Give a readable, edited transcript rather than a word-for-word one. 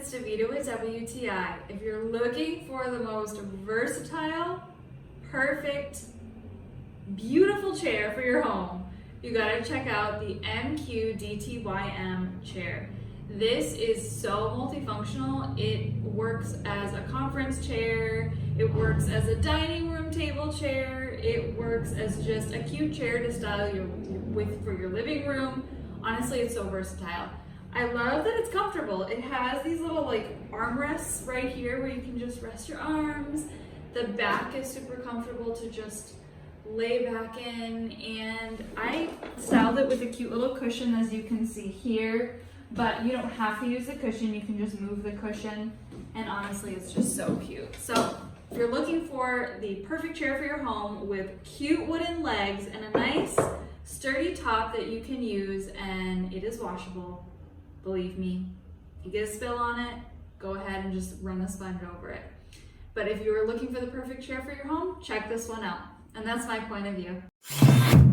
it's Davita with WTI. If you're looking for the most versatile, perfect, beautiful chair for your home, you gotta check out the MQDTYM chair. This is so multifunctional. It works as a conference chair, it works as a dining room table chair, it works as just a cute chair to style for your living room. Honestly, it's so versatile. I love that it's comfortable. It has these little like armrests right here where you can just rest your arms. The back is super comfortable to just lay back in, and I styled it with a cute little cushion, as you can see here, but you don't have to use the cushion. You can just move the cushion, and honestly, it's just so cute. So if you're looking for the perfect chair for your home with cute wooden legs and a nice sturdy top that you can use, and it is washable, believe me. If you get a spill on it, go ahead and just run a sponge over it. But if you were looking for the perfect chair for your home, check this one out. And that's my point of view.